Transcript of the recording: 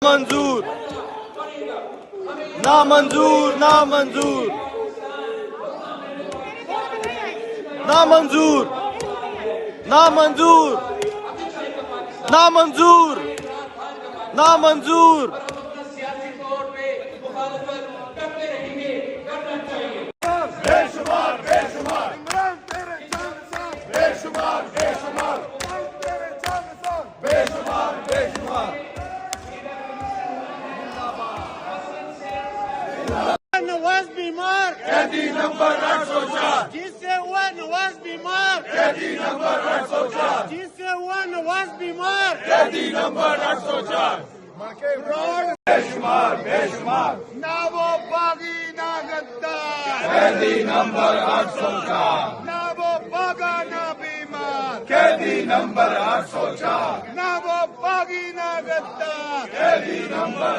मंजूर ना मंजूर ना मंजूर ना मंजूर ना मंजूर ना मंजूर ना मंजूर बेशुमार बेशुमार इमरान तेरे जान साथ बेशुमार बेशुमार तेरे जान साथ बेशुमार बेशुमार नवाज बीमार कैदी नंबर 804 जिससे हुआ नवाज बीमार कैदी नंबर 804 जिससे हुआ नवाज बीमार कैदी नंबर 804 बेशुमार बेशुमार ना वो बागी ना गद्दार कैदी नंबर 804 ना वो बागा ना बीमार कैदी नंबर 804 ना वो बागी ना गद्दार कैदी नंबर